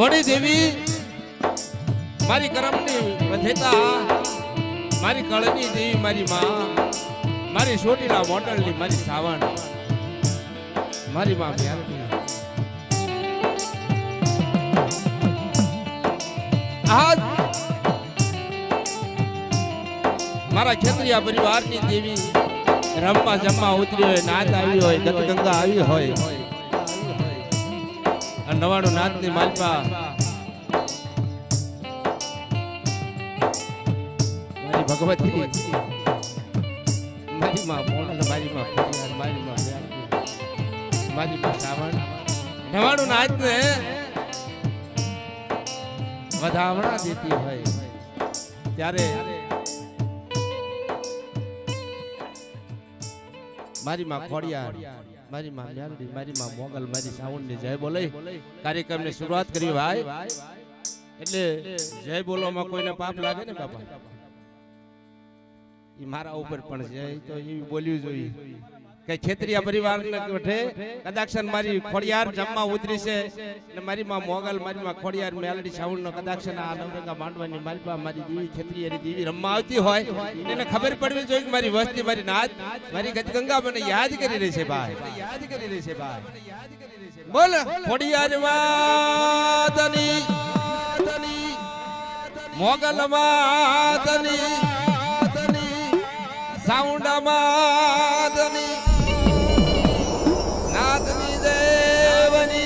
ધોણી દેવી મારી કરમની વધેતા મારી કળની દેવી મારી માં મારી સોટીલા મોટલની મારી સાવણ મારી માં મ્યાલની આજ મારા ક્ષત્રિયા પરિવારની દેવી રમવા જમવા ઉતરી હોય નાચ આવી હોય ગતગંગા આવી હોય અને નવાણું નાચની માલપા મારી ભગવતી મારી માં મોડલ મારી માં મારી માં મારી માં સાવણ નવાણું નાચને વધાવણા દેતી હોય ત્યારે મારી માં ખોડિયાર મારી માં મ્યાલડી મારી માં મોગલ મારી સાવણ ની જય બોલે કાર્યક્રમની શરૂઆત કરી ભાઈ એટલે જય બોલવામાં કોઈને પાપ લાગે ને બાપા ઈ મારા ઉપર પણ જય તો એવી બોલવી જોઈએ કે ક્ષત્રિયા પરિવારને કઠે કદાક્ષન મારી ખોડિયાર જમવા ઉતરી છે અને મારી માં મોગલ મારી માં ખોડિયાર મ્યાલડી સાવણનો કદાક્ષન આ નવરંગા માંડવાની મારી પા મારી દેવી ક્ષત્રિયની દેવી રમવા આવતી હોય એને ખબર પડવી જોઈએ કે મારી વસ્તી મારી નાચ મારી ગતગંગા મને યાદ કરી રહી છે ભાઈ યાદ કરી રહી છે ભાઈ બોલ ખોડિયાર માતની મોગલ માતની સાઉન્ડ માતની નાતની દેવની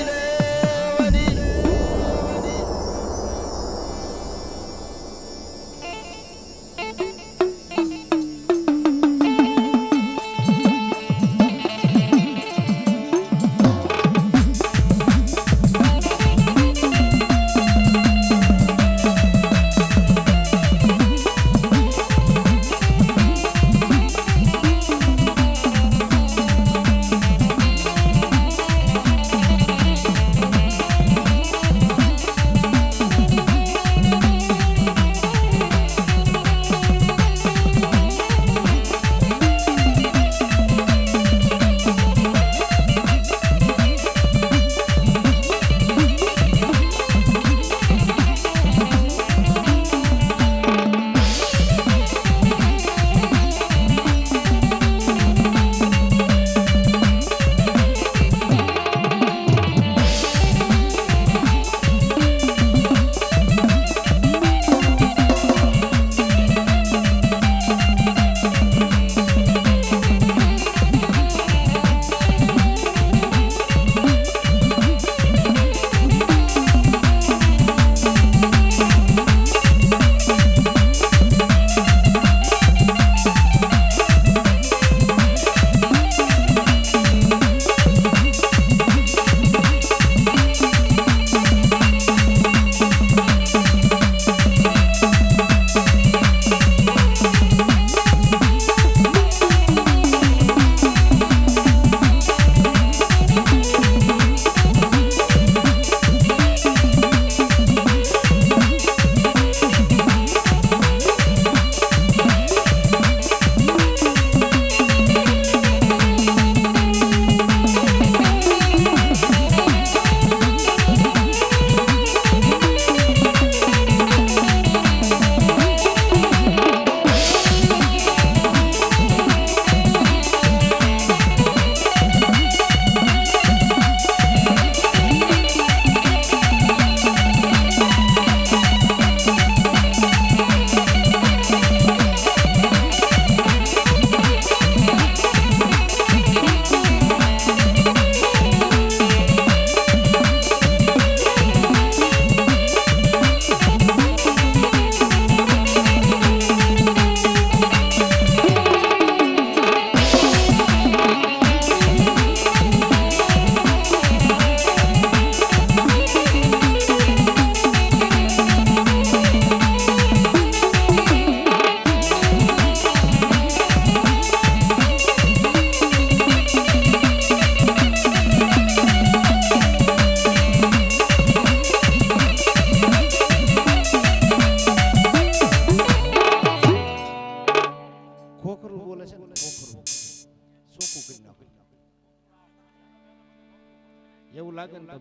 એવું લાગે ને તો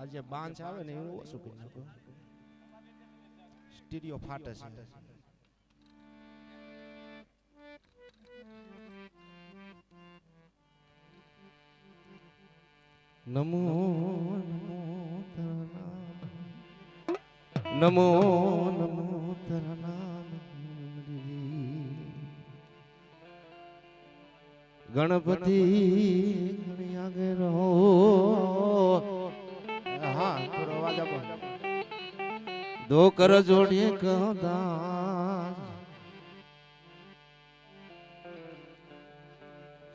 આ જે બાંચ આવે ને એવું ઓછું કરી નાખો. સ્ટીરિયો ફાટે છે. નમો નમો નમો તારા નામ ગણપતિ ગણ્યા રહો. હા થોડો અવાજ આપો. દો કર જોડીએ કદાચ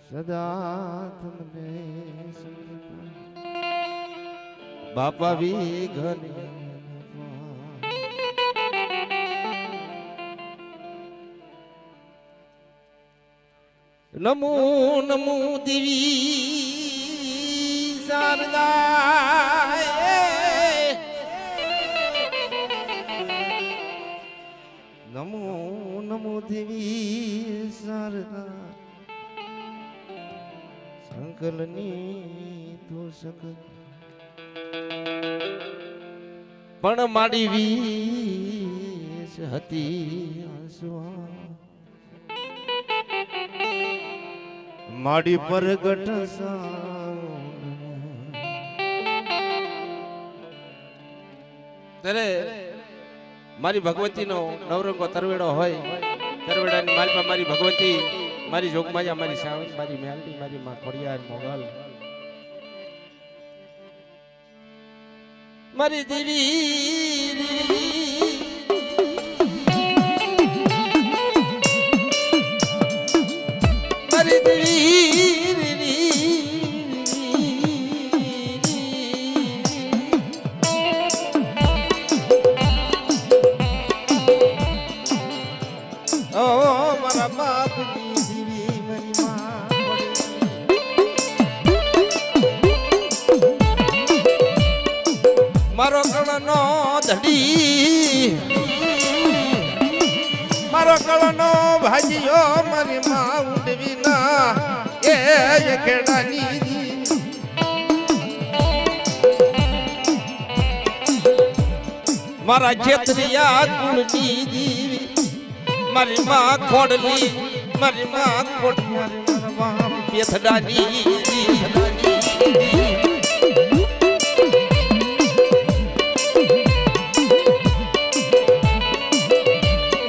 સદા તમને બાપા વી ઘર નમો નમો દેવી શારદા નમો નમો દેવી શારદા સંકલની તું સકલ પણ માડી વીસ હતી આંસુઆ માડી પરગટ ત્યારે મારી ભગવતીનો નવરંગો તરવેડો હોય. તરવેડાની માલમાં મારી ભગવતી, મારી જોગમાયા, મારી સાવન, મારી મેલડી, મારી માં ખોડિયાર મોગલ, મારી દેવી મારી દેવી ઓ મારા બાપની દેવી મારી માં મારો કળનો ધડી મારો કળનો ભાજીઓ મારી માં ઉડવી ના એ ખેડાની મારા ખેતરિયા કુળની દેવી મારી માં ખોડલી મારી માં ખોડલી મારી માં પેથડાની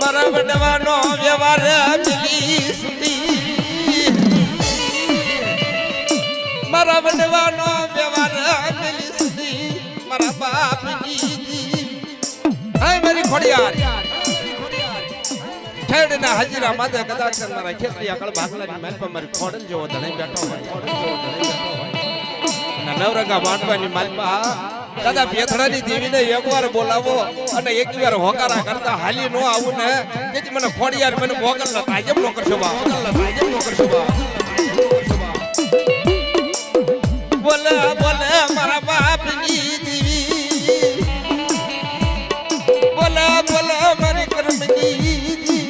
મારા વડવાનો વ્યવહાર મિલી સુધી મારા વડવાનો વ્યવહાર મિલી સુધી મારા બાપની હાય મારી ખોડિયાર ખેડના હાજીરા માથે કદાચ મારા ખેતરિયા કળ ભાગલાની મહેલ પર મારી ખોડલ જેવો ધણી બેઠો હોય. નવરંગા માંડવાની માલપા દાદા પેથડાની દેવીને એકવાર બોલાવો અને એકવાર હોકારા કરતા હાલી નો આવું ને તેથી મને ખોડિયાર મને મોગલ ન તાજમ નો કરશો બા બોલે બોલે મારા બાપની દેવી બોલે બોલે મારી કર્મની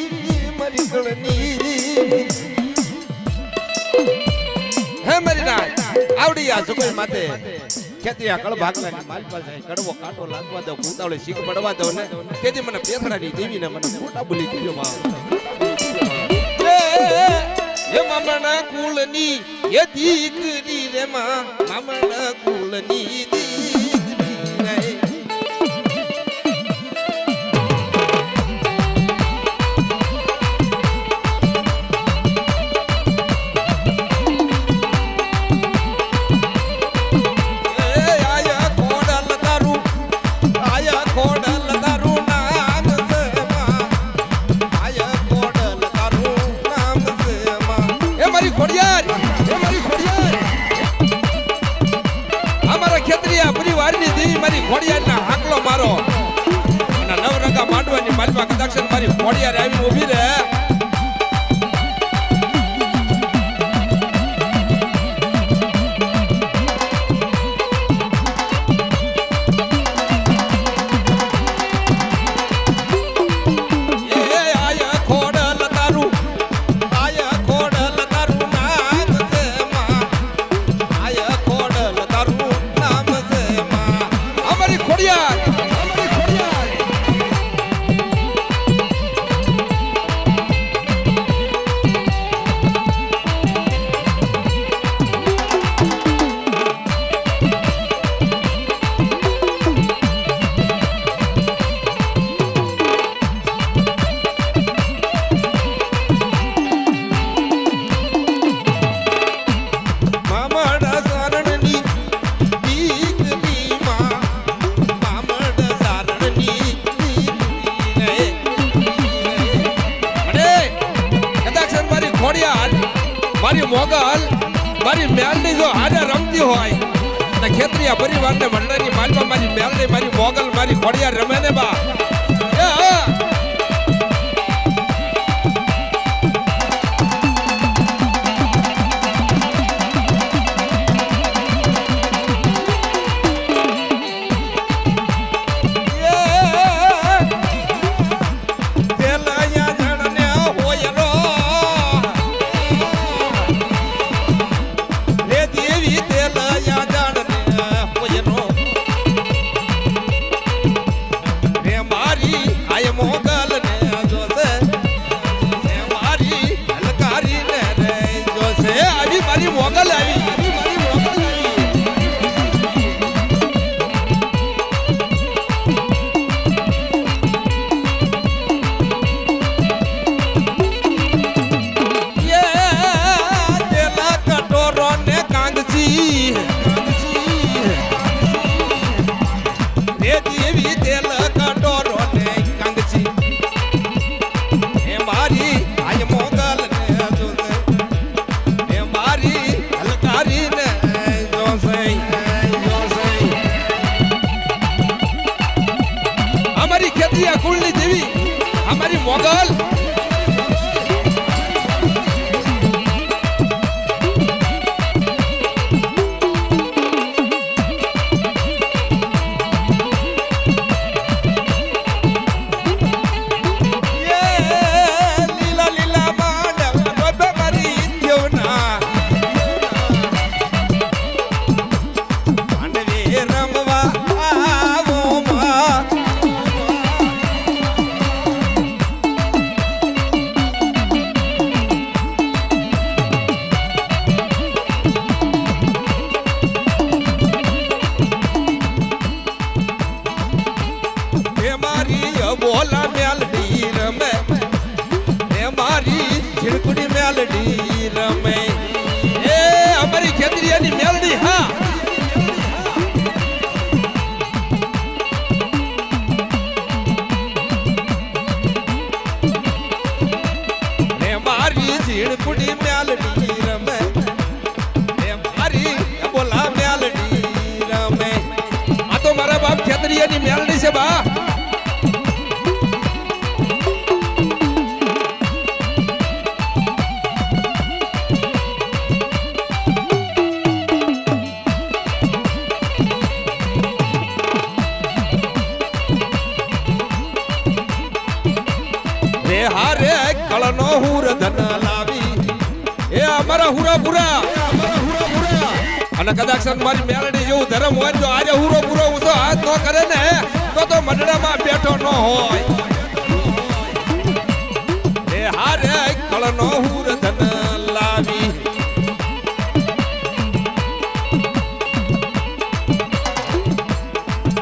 મારી કળની હે મારી ના આવડી આ સુગઈ માથે ખેતિયા કળ ભાગલાની માલ પાસે કડવો કાંટો લાગવા દો ભૂતાવળે શીખ પડવા દો ને તેથી મને પેથડાની દેવીને મને મોટા બોલી દીધો માં એ મામણા કુળની એ દીકરી રે માં મામણા કુળની દીકરી રે ખોડિયારના હાકલો મારો અને નવરંગા માંડવાની માલમાં કદાક્ષન મારી ખોડિયાર આવી ઊભી રહે મારી મોગલ મારી મેલડી જો હારે રમતી હોય તો ખેતરીયા પરિવારને મંડળની માલમાં મારી મેલડી મારી મોગલ મારી ખોડિયાર રમે ને બા એ હા કુળની દેવી અમારી મોગલ બોલા મેલડી રમે એ મારી ઝીણકુડી મેલડી રમે એ અમારી ખેતરીયાની મેલડી હા એ મારી ઝીણકુડી મેલડી રમે એ મારી બોલા મેલડી રમે આ તો મારા બાપ ખેતરીયાની મેલડી છે બા હારે કળનો હુર ધન લાવી એ અમારા હુરા પુરા અને કદાચ મારી મેલડી જેવું ધર્મ હોય તો આજે હુરો પૂરો ઊંચો હાથ ન કરે ને તો મંડળામાં બેઠો ન હોય એ હારે કળનો હુર ધન લાવી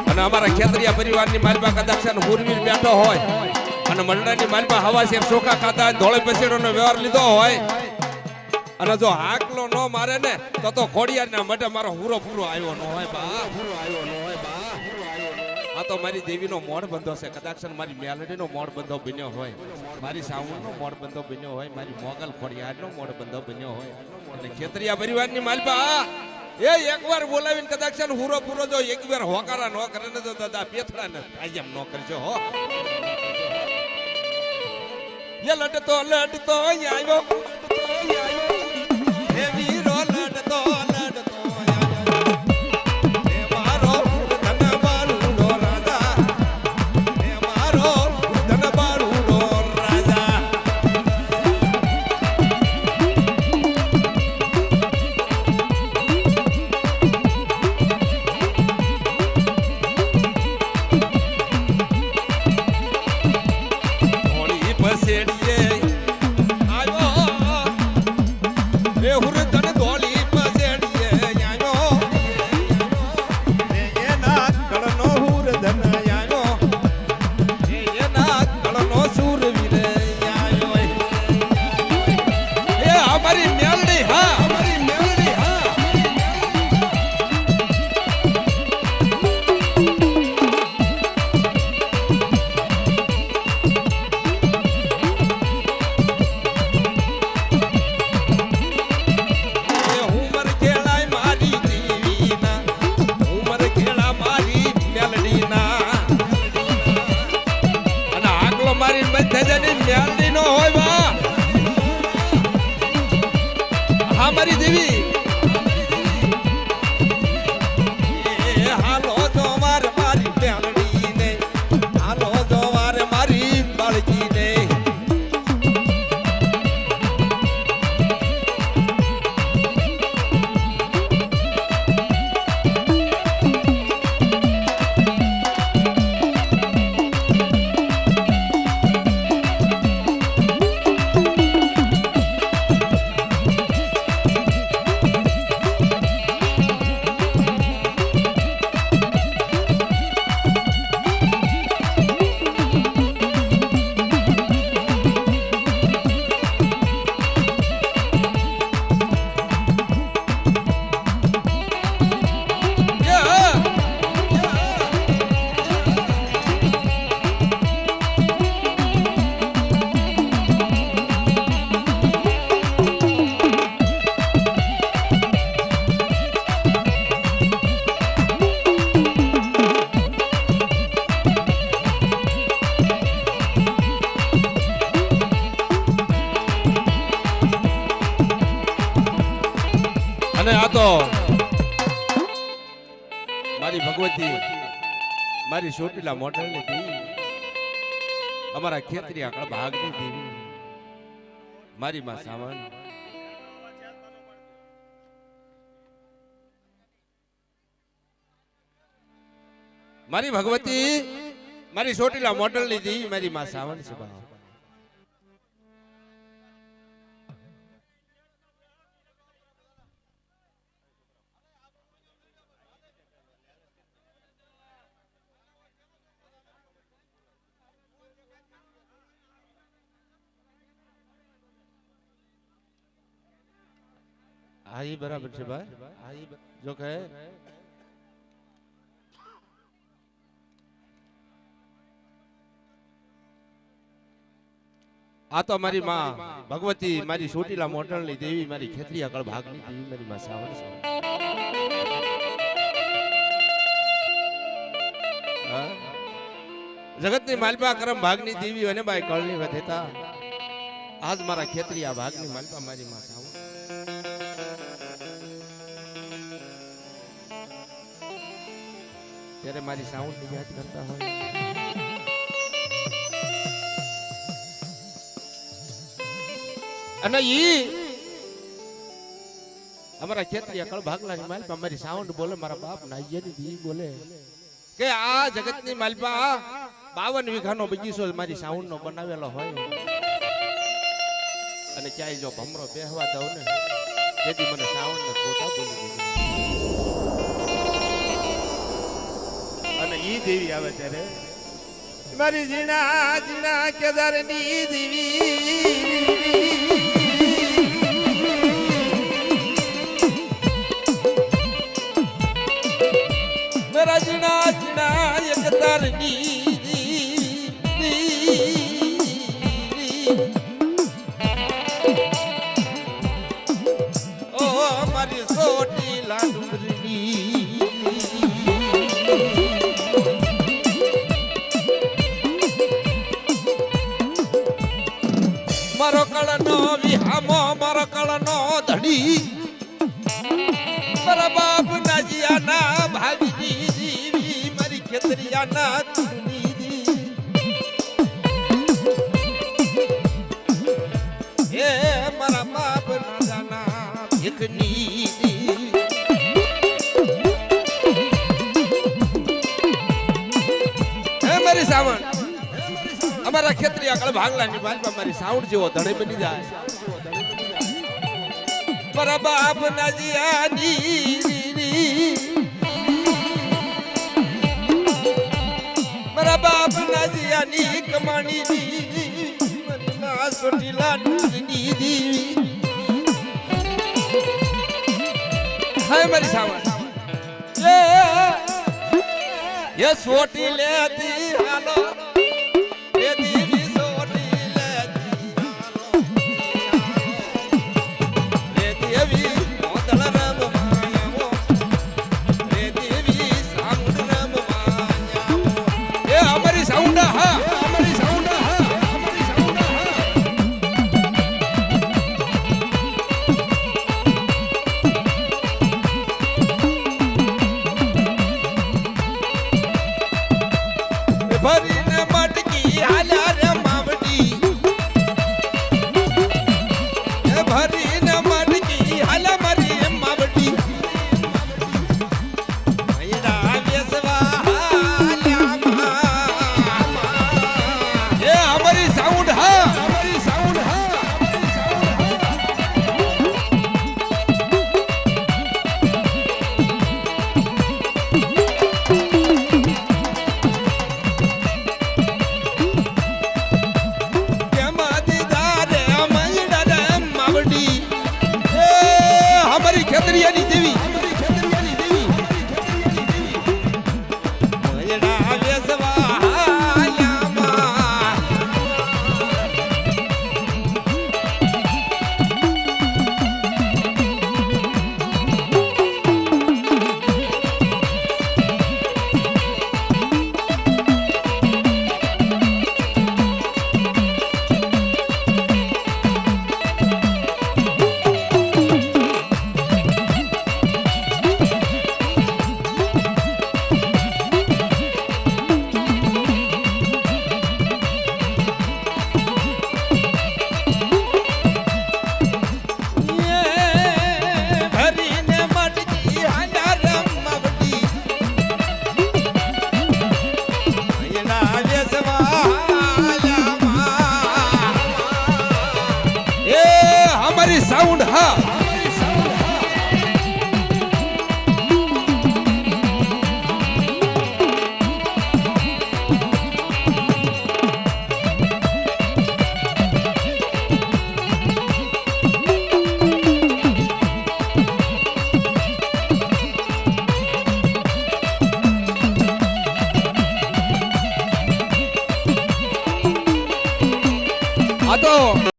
અને અમારા ખેતરિયા પરિવારની માલમાં કદાચ હુરવીર બેઠો હોય અને મંડળાની માલમાં હવા શેર ચોખા ખાતા ધોળે પેસેડોનો વ્યવહાર લીધો હોય અને જો હાકલો ન મારે ને તો ખોડિયારના માટે મારો હુરો પૂરો આવ્યો ન હોય બા આ તો મારી દેવીનો મોડ બંધો છે કદાચ મારી મેલડીનો મોડ બંધો બન્યો હોય મારી સાવણનો મોડ બંધો બન્યો હોય મારી મોગલ ખોડિયારનો મોડ બંધો બન્યો હોય અને ખેતરિયા પરિવારની માલમાં એ એકવાર બોલાવીને કદાચ હુરો પૂરો જો એકવાર હોકારા ન કરે ને તો દાદા પેથડા ને આયમ ન કરજો હો ये लड़तो आयो हे वीरो लड़तो आयो हे मारो धन बारू नो राजा हे मारो धन बारू नो राजा होली पसेड़ी અને આ તો મારી ભગવતી મારી ચોટીલા મોઢલ ની અમારા ખેતરી આકળ ભાગની દેવી મારી માં સાવણ મારી ભગવતી મારી ચોટીલા મોઢલ ની દેવી મારી માં સાવણ છે બા હા ઈ બરાબર છે ભાઈ હા ઈ જો કહે આ તો મારી માં ભગવતી મારી ચોટીલા મોઢલ ની દેવી મારી ખેતરી આગળ ભાગની દેવી મારી માં સાવણ છે જગતની માલપા કરમ ભાગની દેવી અને બાઈ કળની વધેતા આજ મારા ખેતરી આ ભાગની માલપા મારી માં સાવણ ત્યારે મારી સાઉન્ડ ની યાદ કરતા હોય અને ઈ અમારા ખેતરી અકળ ભાગલાની માલપા મારી સાઉન્ડ બોલે મારા બાપ નાઈયાની દી બોલે કે આ જગતની માલપા 52 વીઘાનો બગીચો મારી સાઉન્ડ નો બનાવેલો હોય અને ક્યાંય જો ભમરો બેહવા દઉં ને તેથી મને સાઉન્ડ ને ખોટા બોલી દીધું અને ઈ દેવી આવે ત્યારે મારી જીણા જીણા કેદારની દેવી મારા જીણા જીણા એકદારની ઓ મારી ચોટીલા ડુંગરની મારો કળનો વિહામો મારો કળનો ધડી મારા બાપ નાજીયાના ભાગની દેવી મારી ખેતરિયાના તુની દેવી એ મારા બાપ નાજાના ભીખની દેવી હે મારી સાવણ અમારા ખેતરી આગળ ભાગલાની બાજુ મારી સાઉન્ડ જેવો ધડે બની જાય મારા બાપ નાજીયાની મારા બાપ નાજીયાની કમાણી મારી માં ચોટીલા ની દેવી હાય મારી સાવણ એ સોટી લેતી હાલો ભરીને મારી સાઉન્ડ હા આ તો